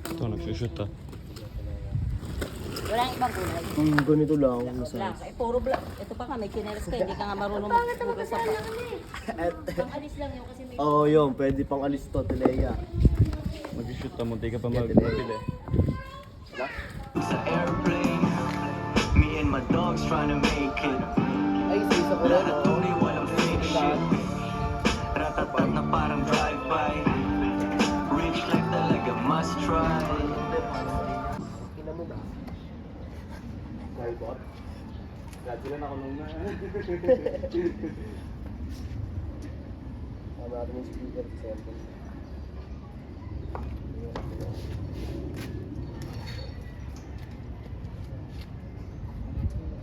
Ito, nagsushoot ah. Walang ibang kulay. Ganito lang. Black. Ay, puro black. Ito pa nga, may chinelas ka. Hindi ka nga marunong magbukas sa pa. Pang alis lang yun kasi may... Oo, yun. Pwede pang alis to, Teleya. Mag-shoot ah, munti ka pa magpapili. Sa airplane, me and my dogs trying to make it. Ay, isa ko rin. Tunay walang finish it. Ratatat na parang drive-by. Rich life talaga must try. Kina mo ba? Bot? Dati lang ako nung na. Ano natin yung speaker sa cellphone.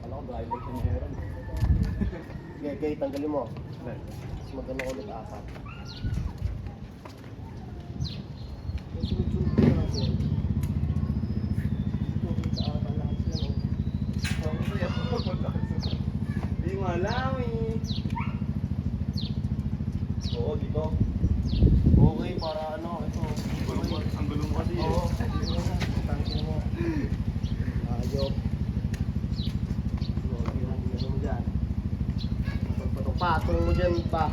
Alam ko driver siya meron. Gay, tanggalin mo. Mas maganda ko ulit apat. Hindi mo alam eh. Oo, dito. Okay, para ano, ito. Ang gulong mo kasi eh. Oo. Tanggalin mo. Ayok. Ano mo dyan? Patong mo dyan pa.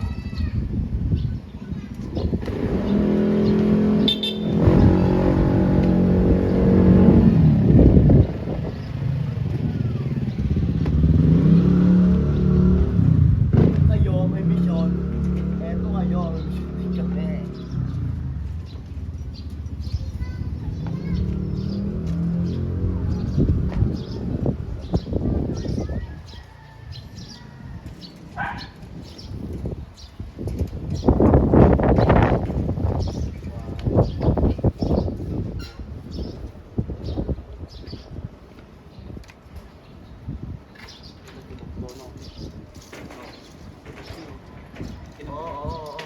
Kayo, may mission. Eto kayo, may mission din kami. Oo.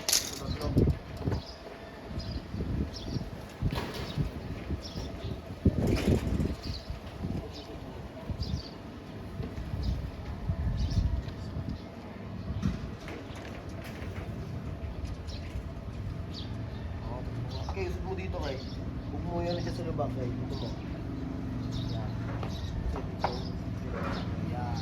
Okay, usap mo dito kay. Huwag mo yan siya sa lubak kay. Dito mo. Yan. Yan.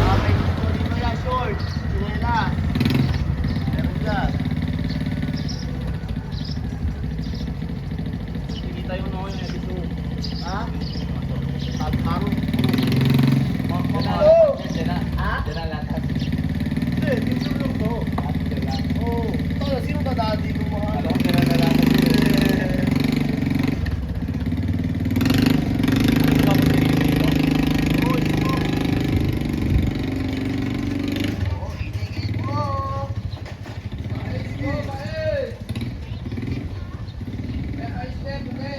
Okay, dito yan, short. Sinela. Meron dyan. Kita yung noon yung episode. Ha? Tatang. Oh! Diyan na. Ha? Diyan na lahat. Hindi, dito lang to. Oo. Tala, sino dadaan dito mga ano? Alam ko diyan na lahat. Oo, dito. Oo, itigil mo. Ayos mo, maes. Ayos na, buke.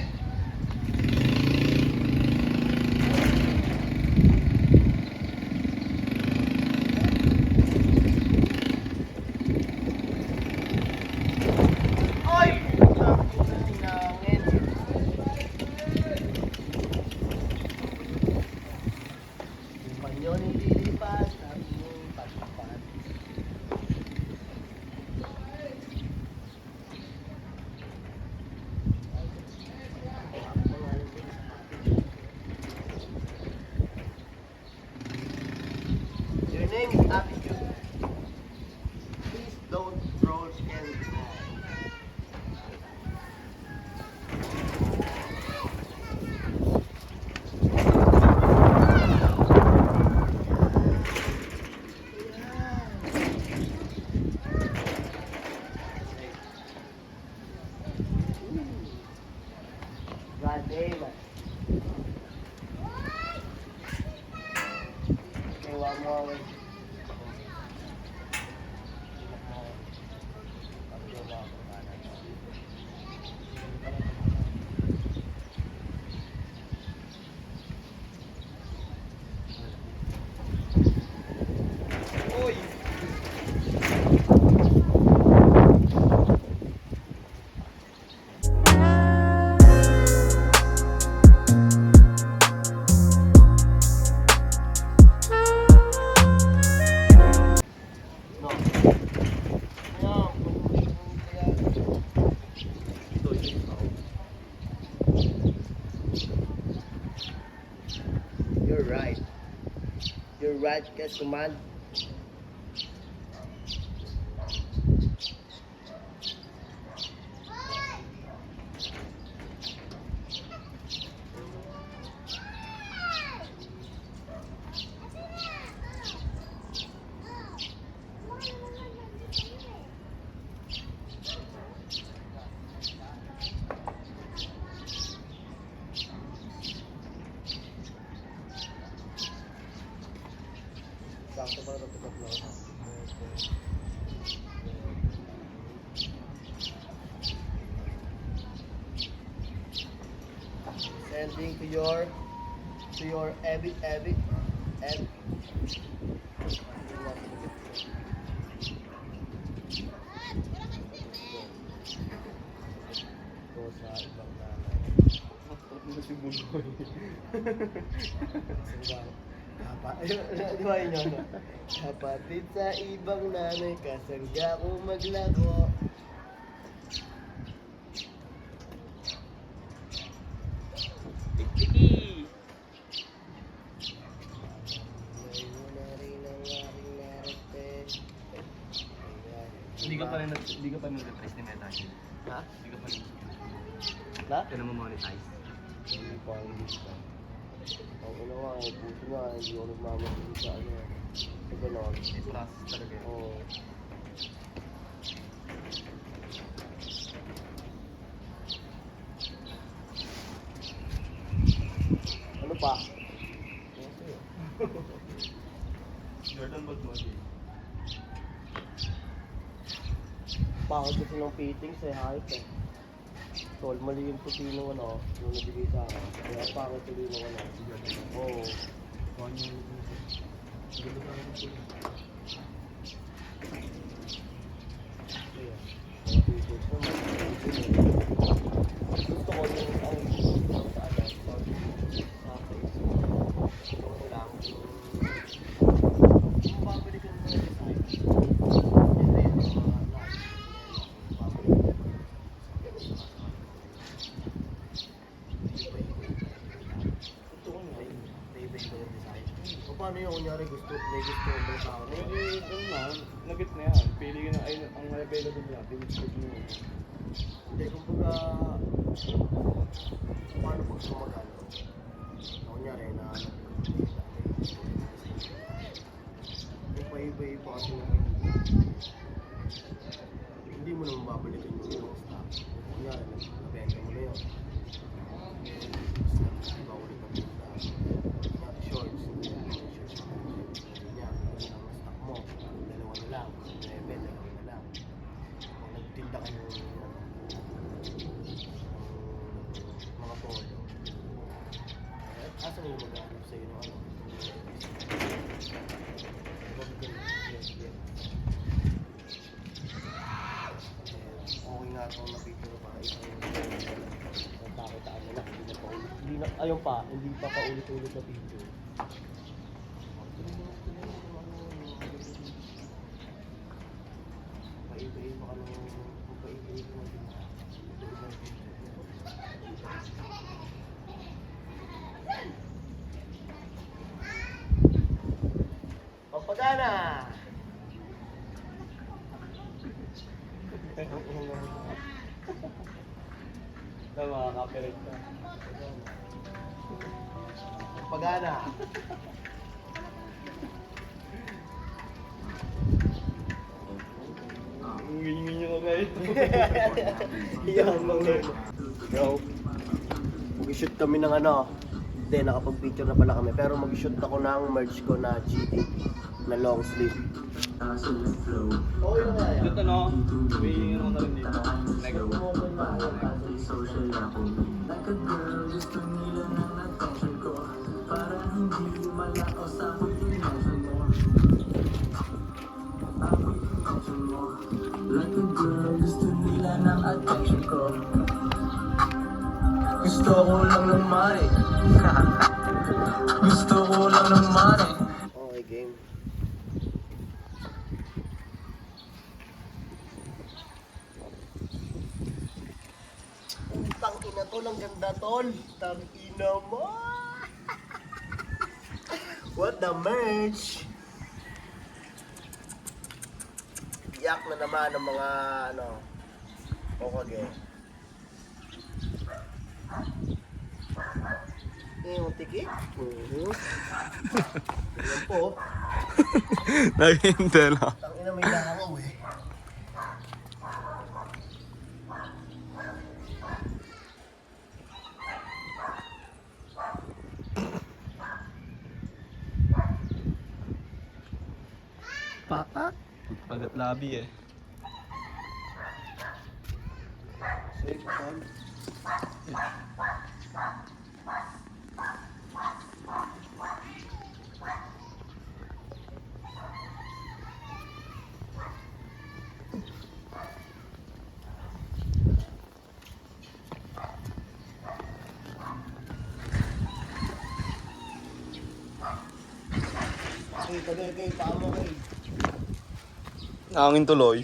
Ay! Putang inangin. Yung panyo nililipat, sabi yung palipat. Your name is Attitude. Please don't roll and God damn it. Okay, one more way. Uy! your right cast command. Sakto para tapos na ako. Sending to your Evic. Ito sa ibang nanay. Si Bugoy. Di ba yun yun? Kapatid sa ibang nanay, kasangga ko maglago. Tiki! Ngayon mo na rin ang aking narating. Hindi ka pa rin nag-repress ni Meta. Ha? Hindi ka pa rin. Na? Ka na monetize. Hindi pa, hindi pa. Ang ina nga, puso nga, hindi ako nagmamasili sa ano. Sa ganon. May process talaga yun. Oo. Ano pa? Jordan Bolt mo di. Pangit kasi ng fittings eh, height eh. Tol, mali yung puti nung ano, yung nabigay sa akin. Kaya pangit tuloy nung ano. Oo. Ayan. Mga fittings mo, gusto ko yung ang sa ano, sa face. Gusto ko lang yung babalik yung mga design. Ito yung mga light. Babalik. Ito ko nga yun. Iba-iba yung design. O paano yung kunyari may gusto mo sa akin? Eh, ano na, nag-get na yan. Pili ka na, ay, ang available niya. Pili-check mo. Hindi, kumbaga, paano pag sumagano? Kunyari na iba-iba kasi na hindi mo naman babalikan yung ibang stock. Kunyari, nabenta mo na yun. Iba ulit ang pinta. Shorts, shorts. Ganyan, ganyan ang stock mo. Dalawa na lang. Dalawa na lang. Kung nagtinda ka ng mga polo. Asa mo mag-aanap sa'yo ng ano? Okay nga itong na-picture para isang nagpakitaan na lang. Hindi na pa ulit. Ayun pa, hindi pa paulit-ulit na picture. Paiba-iba ka ng paiba-iba ng pinta. Iba-iba ng picture. Pampagana! Tama, copyright ka. Pampagana! Ngingi ko kayo. Yan mga Yo, mag-shoot kami ng ano. Hindi, nakapag-picture na pala kami. Pero mag-shoot ako ng merch ko na GTP na long sleeve. Oo, yun nga yan. Ito no, may ano na rin dito. Like, Gusto ko lang ng money. Gusto ko lang ng money. Okay, game. Tang ina to, lang ganda tol. Tang ina mo. What the merch? Yak na naman ng mga ano, kokage. Yung tikit? Yan po. Naghihintay lang. Ang ina may langaw eh. Pagat labi eh. Safe time. Kay, paamo kay. Nangangin tuloy.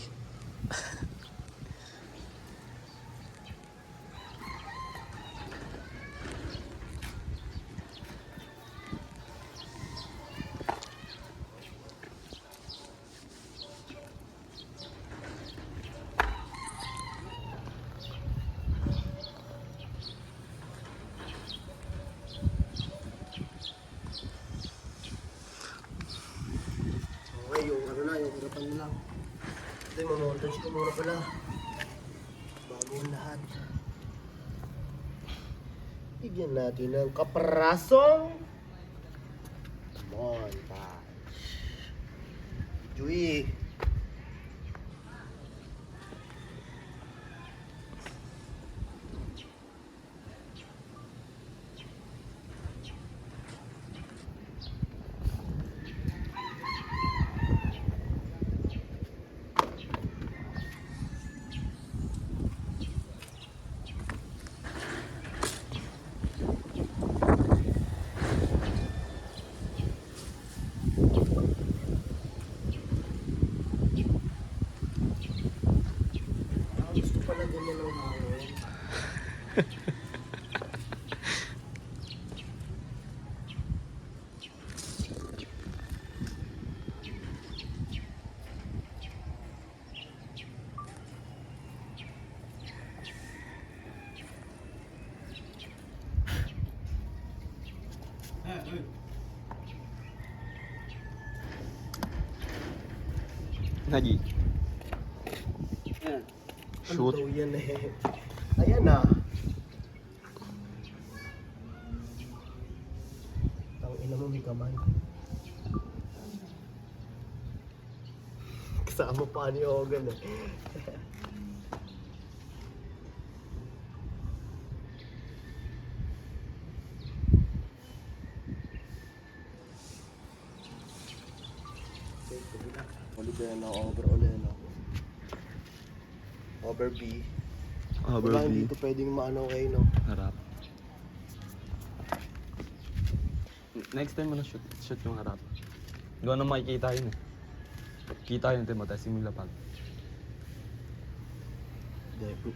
Okay, yung ano na, yung harapan na lang. Ito yung montage ko muna pala. Bago ang lahat. Bigyan natin ng kaprasong montage. Chewy! Gusto pala ganyan ng hangin. Nagi. Ano Shoot. daw yan eh? Ayan na. Ang ina mo may kamay. Kasama pa ni Hogan eh. Oliveno, over Oleno. Over B. Wala hindi ito pwedeng maano kayo, no? Harap. Next time mo na shoot yung harap. Gawa na makikita yun eh. Kita yun, Timo, tapos yung lapag. Depo.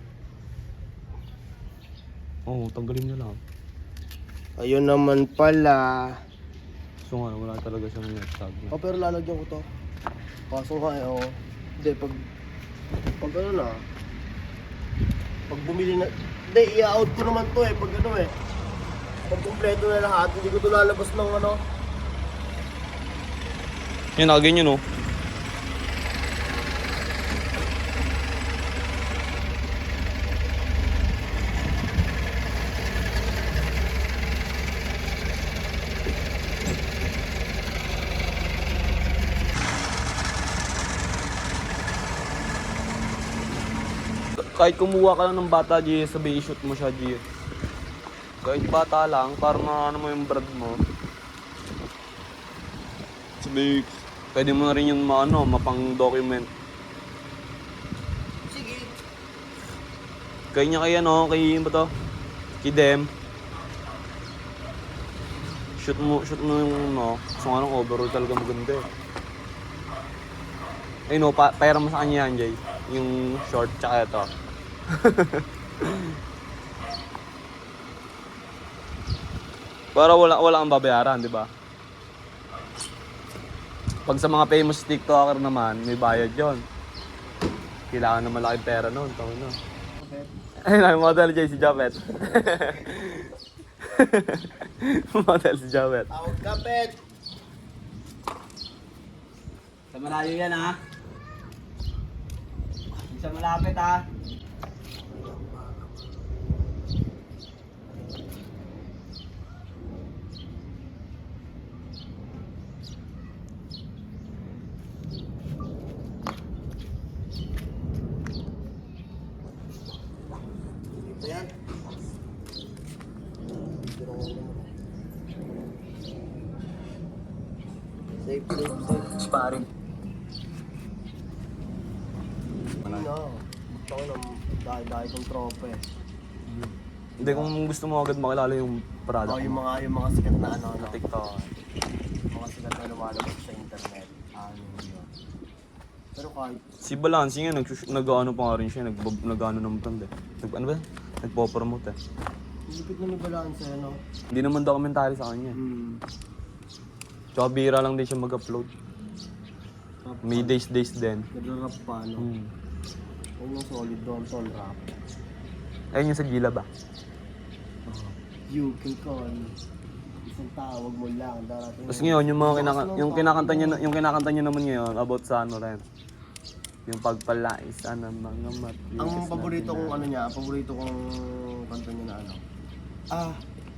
Oo, tanggalin nyo lang. Ayun naman pala. So nga, wala talaga siyang net tag. Oh, pero lalagyan ko to. Kaso nga eh, oh. Hindi, pag ano na. Pag bumili na. Hindi, i-out ko naman to eh. Pag ano eh. Pag kumpleto na lahat, hindi ko to lalabas ng ano. Yan, nakaganyan yun, oh. Kahit kumuha ka lang ng bata, G, sabi i-shoot mo siya, G. Kahit bata lang, para ano mo yung brand mo. Sabi, pwede mo na rin yung mapang-document. Sige. Kaya niya kay ano, kay ba to? Kay Dem. Shoot mo yung gusto nga ng overall talaga maganda eh. Ay no, pera mo sa kanya yan, Jay. Yung short tsaka ito. Para wala kang babayaran, di ba? Pag sa mga famous TikToker naman, may bayad yon. Kailangan na malaking pera noon. Tawag na. Ayun lang, model J si Japet. Model si Japet. Tawag ka, Pet! Sa malayo yan ha. Sa malapit ha. Ito yan. Safe, safe, safe. Sparring. No. Gusto ko nang dahil kong tropa eh. Hindi, kung gusto mo agad makilala yung product Oh, yung mga sikat na ano. TikTok. Mga sikat na lumalabas sa internet. Ano yun. Pero kahit Si Balance nga, nag-ano pa nga rin siya, nag-ano naman tanda. Ano ba? Nagpo-promote eh. lipit na ni Balance, ano? Hindi naman documentary sa kanya. Tsaka bira lang din siya mag-upload. May days din. Nag-rap pa, no? Huwag yung solid doon, ton rap. Ayun yung sa Gila ba? You can call me. Isang tawag mo lang, darating. Tapos ngayon, yung kinakanta niya naman ngayon about sa ano rin. Yung pagpalais ng mga matigas. Ang paborito kong ano niya, paborito kong kanta niya na ano.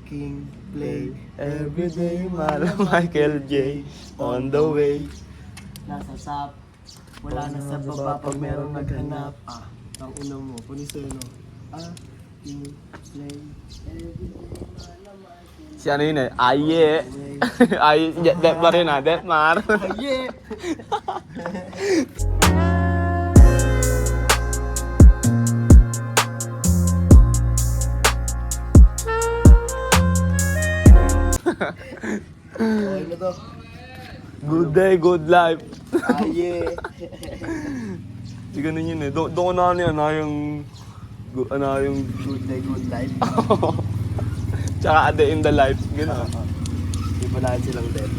King play Everyday, Mala Michael J. On the way. nasa sap. Wala na sa baba pag merong naghanap. Ang una mo, puniseno. King play everyday. Si ano yun eh? Aye. Aye. Deathmar yun ah. Deathmar. Yeah. Okay na to. Good day, good life. Yeah. Di ganun yun eh. Doon ko na ano yan, yung Good day, good life. tsaka a day in the life. Gano'n. Di ba lahat silang dead?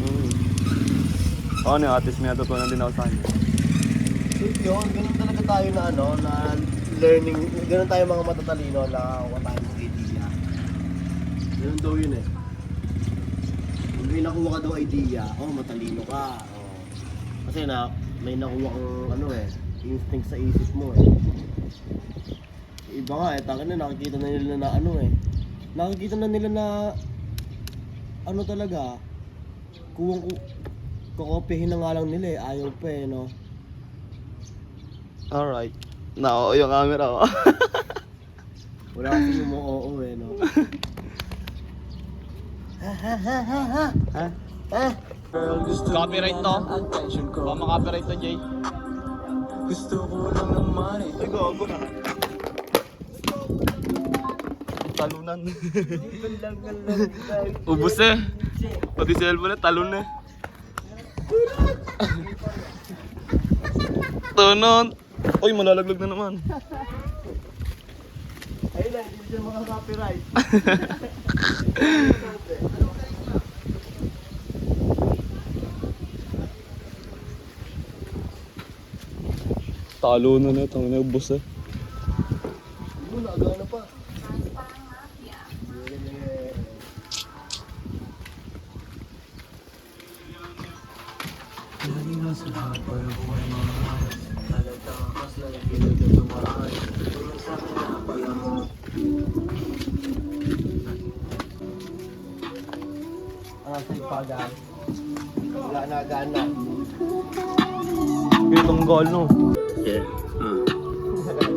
Ako ano, at least may natutunan din ako sa kanya. So yun, ganun talaga tayo na ano, na learning, ganun tayo mga matatalino na kuha tayo ng idea. Ganun daw yun eh. Kung may nakuha ka daw idea, matalino ka. Kasi may nakuha kang ano eh, instinct sa isip mo eh. Iba nga eh, taka na nakikita na nila na ano eh. Nakikita na nila na ano talaga, kukopihin na nga lang nila eh, ayaw pa eh, no? Alright. Na, yung camera ko. Wala kasi yung mga oo eh, no? Copyright to? Baka makapiright to, Jay. Gusto ko lang naman eh. Ay, gago na. Talunan. Ubus eh. Pati cellphone eh, talon eh. Tunon. Uy, malalaglag na naman. Ayun lang, hindi siya makaka-copyright. Talunan eh, tangin na ubus eh. Ano, naagana pa. Sa ipagan. Wala na gana. Itong goal no. Yeah.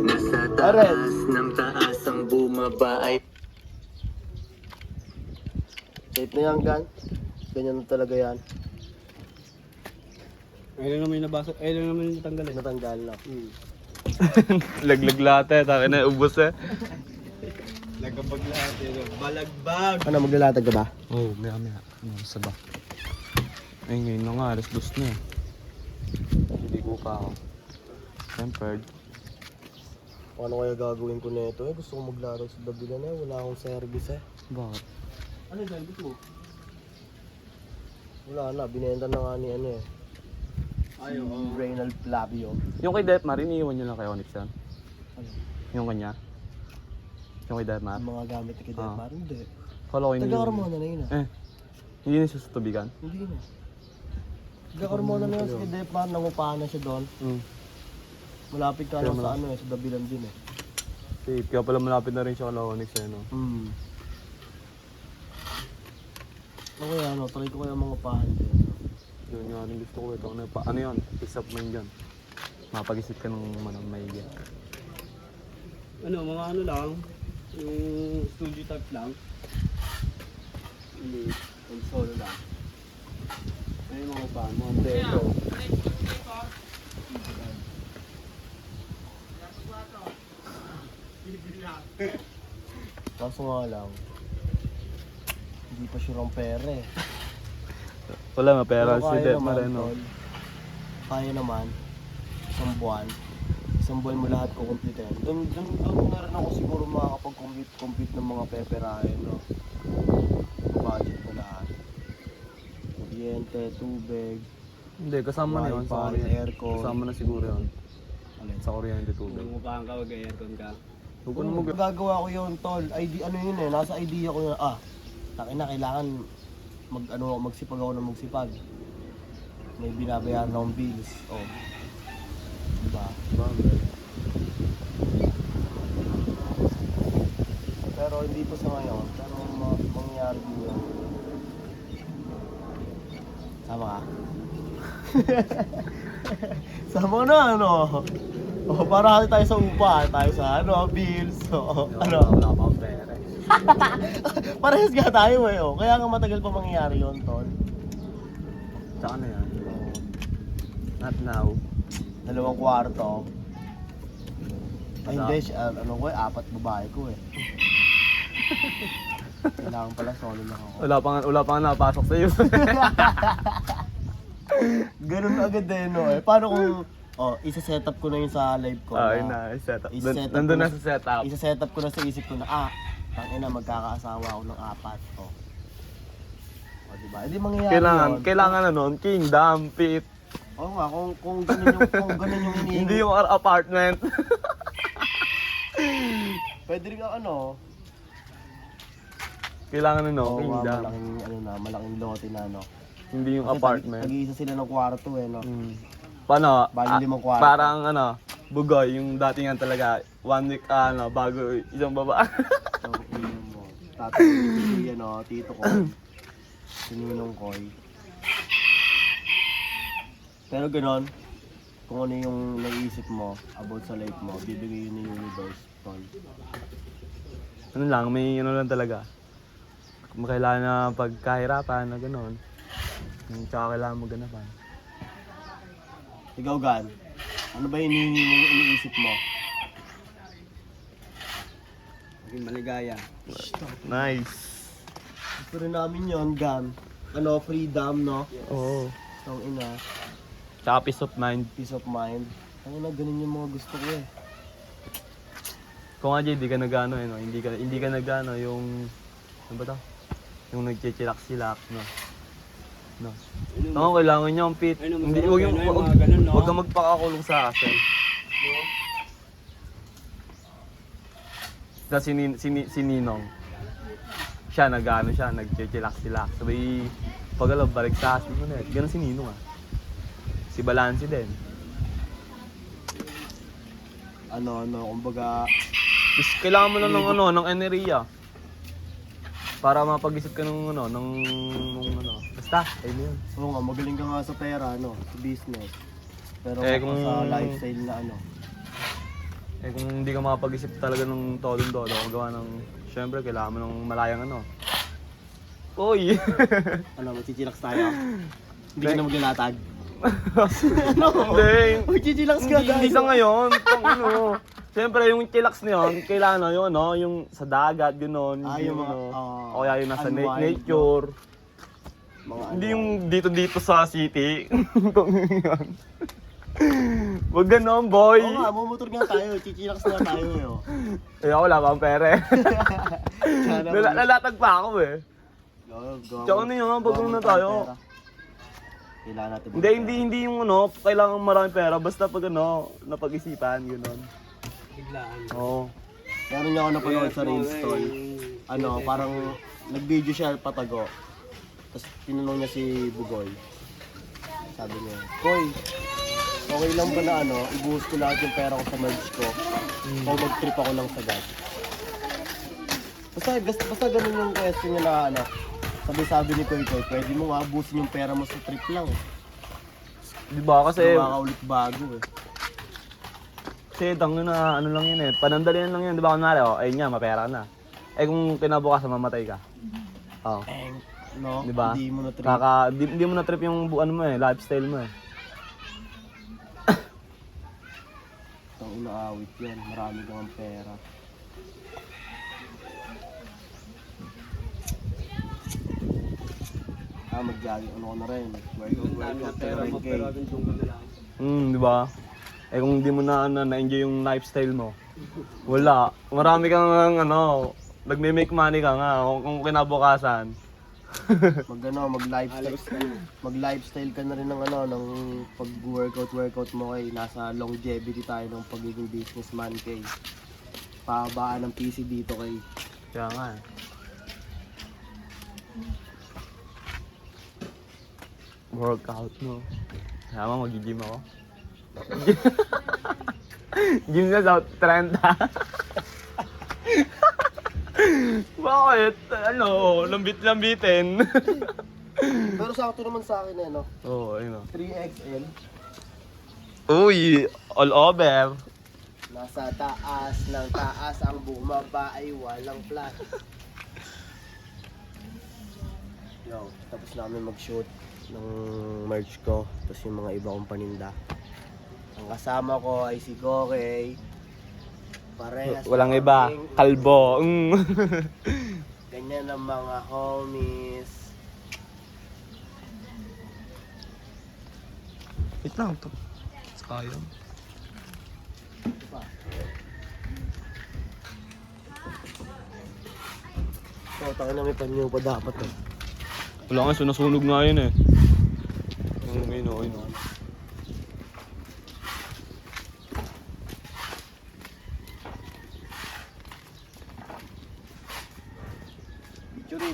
Nasa taas ng taas ang bumaba ay Safe na yan, gan. Ganyan na talaga yan. Ayun naman yung nabasa, ayun naman yung natanggal eh. Natanggal na. Laglag lahat eh, tangin na ubus eh. Nagkapag lahat eh. Balagbag! Ano, maglalatag ka ba? Oo, maya. Ano, isa ba? Ay, ngayon na nga, alas 2 na eh. Hindi ko pa ako. Tempered. Paano kaya gagawin ko nito eh? Gusto ko maglaro sa Dabilan eh. Wala akong service eh. Bakit? Ano yung service mo? Wala na, binenta na nga ni ano eh. Si Reynald Flavio. Yung kay Detmar, iniiwan nyo lang kay Onyx yan? Ano? Yung kanya? Yung kay Detmar? Ang mga gamit ni Kidemar, hindi. Kala ko iniiwan. Taga-Carmona na yun ah. Hindi na siya sa tubigan? Hindi na. Taga-Carmona na yun si Kidemar, nangupahan na siya doon. Malapit ka lang sa sa Dabilan din eh. Safe, kaya pala malapit na rin siya kay Onyx eh, no? Ako yan, try ko kaya mga pahan din. Yun yung ating gusto ko ito. Ano yun? Peace of mind yun. Mapag-isip ka ng maigi. Ano, mga ano lang, yung studio type lang. Hindi, solo lang. Ay, mga pa, mga dedo. Kaso nga lang, hindi pa sure ang pera eh. Wala, mapera Pero si kaya Detmar naman, eh, no? tol. Kaya naman, isang buwan mo lahat kukumplitin. Doon na rin ako siguro makakapag-compute ng mga peperahin, no? Budget na lahat. Kuryente, tubig, Hindi, kasama na yun. Sa wifi, kuryente. aircon. Kasama na siguro yun. Alin? Sa kuryente tubig. Umupahan ka, mag-aircon ka. Huwag ko na mag... Gagawa ko yun, tol. Ano yun eh, nasa idea ko yun. Takina, kailangan magsipag ako ng magsipag. May binabayaran akong bills. Oh. Diba? Pero hindi pa sa ngayon. Pero mangyayari din yun. Sama ka? Sama na, ano? Oh, para tayo sa upa, tayo sa bills. So, Wala pa akong pera eh. Parehas nga tayo eh. Oh. Kaya nga matagal pa mangyayari yun, tol. Tsaka na yan. Oh, Not now. 2 kwarto. Ay, hindi. Ano ko eh, 4 babae ko eh. Kailangan pala solo lang ako. Wala pa nga napasok sa'yo. Ganun agad eh, no eh. Paano kung, isa-set up ko na yun sa live ko. Yun na, set up. Isa-set up Nandun ko na sa setup. Isa-set up ko na sa isip ko na, tangina, magkakaasawa ako ng 4. Oh. O, diba? Hindi mangyayari yun. Kailangan na nun, kingdom, pit. Oo nga, kung ganun yung hinihingi. Hindi yung apartment. Pwede rin ano. Kailangan na no, Oo nga, kingdom. malaking lote na, no. Hindi yung Kasi apartment. Tag-iisa sila ng kwarto eh, no. Paano? Bali 5 kwarto. Parang bugoy, yung datingan talaga, 1 week, bago isang baba. So, yun mo. Tatay, tito ko. Sininong koy. Pero ganon, kung ano yung naiisip mo about sa life mo, bibigay yun ng universe, tol. Ano lang, may lang talaga. Kung kailangan na pagkahirapan na gano'n, tsaka kailangan mo ganapan. Ikaw, Gan, ano ba yung iniisip mo? Maging maligaya. Nice. Gusto rin namin yun, Gan. Freedom, no? Oo. Tang ina, Tsaka peace of mind. peace of mind. Ang ganun yung mga gusto ko eh. Kung nga, Jay, di ka nagano no? Hindi ka nagano yung, ano ba to? Yung nagchichilak-silak, no? No. Ako, kailangan niya ang pit. Ay, no, Hindi, masarap huwag yan, yung mga ganun, no? Huwag kang magpakakulong sa akin. Tapos si Ninong, siya nagchichilak-silak. Sabi, pag balik sa asin mo na. Ganun si Ninong Si Balansi din. Kumbaga, Kailangan mo lang ng enerhiya. Para mapag-isip ka ng basta, ayun yun. oo nga, magaling ka nga sa pera, sa business. Pero Kung sa lifestyle na kung hindi ka makapag-isip talaga ng tolong-tolo, gawa ng, syempre, kailangan mo ng malayang Uy! Magchichilax tayo. Hindi ka na maglalatag. Hindi. Magchichilax ka, Hindi sa ngayon. Siyempre, yung chillax na yun, kailangan yun, yung sa dagat, gano'n. Yung mga, o kaya yung nasa unwind, nature. Hindi yung dito sa city. Wag ganon, boy. Oo nga, mumotor nga tayo. Chichilax na tayo. Ako wala pa ang pere. Nalatag pa ako eh. Tsaka ano yun, pag na tayo. Kailangan natin. Hindi yung ano, kailangan maraming pera. Basta pag ano, napag-isipan, gano'n. Biglaan. Oo. Meron niya ako napanood sa Reels Tol. Ano, parang nag-video siya patago. Tapos tinanong niya si Bugoy. Sabi niya, Koy, okay lang ba na ano, ibuhos ko lahat yung pera ko sa merch ko. O mag-trip ako lang sa gas. Basta ganun yung question niya na ano. Sabi ni Koy, pwede mo nga abusin yung pera mo sa trip lang. Di ba? Kasi, Makakaulit bago eh. kasi tangin na ano lang yun eh. Panandalian lang yun. Di ba kunwari, ayun nga, mapera ka na. Eh kung kinabukasan, mamatay ka. Oo. No? Di ba? Hindi mo na trip. Di mo na trip yung ano mo eh, lifestyle mo eh. Ang inaawit yan, marami kang pera. Mag-jogging ano ko na rin. Workout pero rin kay. Di ba? Eh kung di mo na-enjoy yung lifestyle mo, wala. Marami kang ano, nagme-make money ka nga kung kinabukasan. Mag-lifestyle ka na rin ng ano, ng pag-workout mo kay nasa longevity tayo ng pagiging businessman kay. Pahabaan ng PC dito kay. Kaya nga eh. Workout no. Kaya mo mag-gym ako. Gym na sa 30. Bakit? Ano, lambit-lambitin. Pero sakto naman sa akin eh, no? Oo, ayun o. 3XL. Uy, all over. Nasa taas ng taas, ang bumaba ay walang flat. Yo, tapos na kami mag-shoot ng merch ko, tapos yung mga iba kong paninda. Ang kasama ko ay si Gorey. Parehas Walang na iba, kaming kalbo. ganyan ang mga homies. Wait lang to. Sayang. Ito pa. So, takin na may panyo pa dapat eh. Wala nga, sunasunog nga yun eh. Ayun o.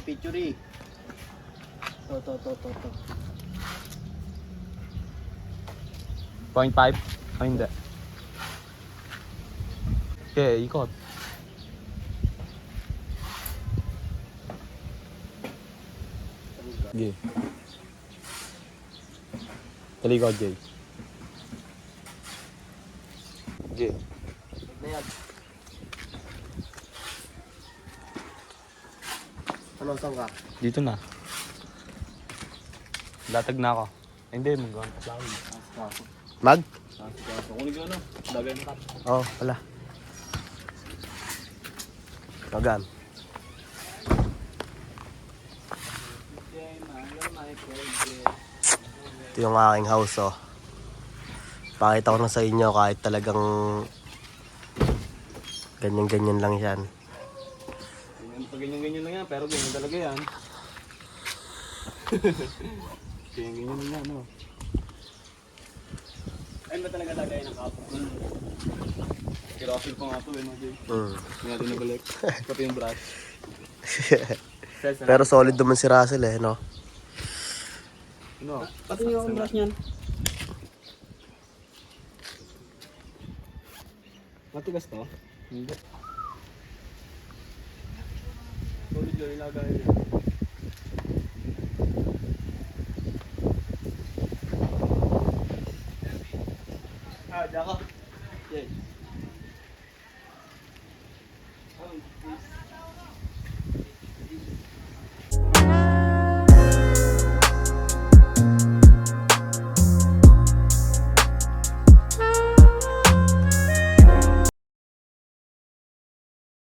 Picture. To. 0.5? Ay, hindi. Okay, ikot. Sige. Talikod, Jay. Sige. Na yan. Ano, saan ka? Dito na. Latag na ako. Ay, hindi, mag-on. Mag? Kunin ko ano, dagay ng cup. Oo, wala. Magan. Ito yung aking house, oh. Pakita ko na sa inyo kahit talagang ganyan-ganyan lang yan. Pag ganyan-ganyan lang yan, pero ganyan talaga yan. Ganyan-ganyan lang yan, no? Ayun ba talaga lagay ng cup? Kirafil pa nga ito eh, no, Jay? Hindi natin nabalik. Pati yung brush. Pero solid naman si Russell eh, no? No. Pati yung brush niyan. Matigas to? Hindi. Solid yung ilagay niya. Diyan ka. Yes.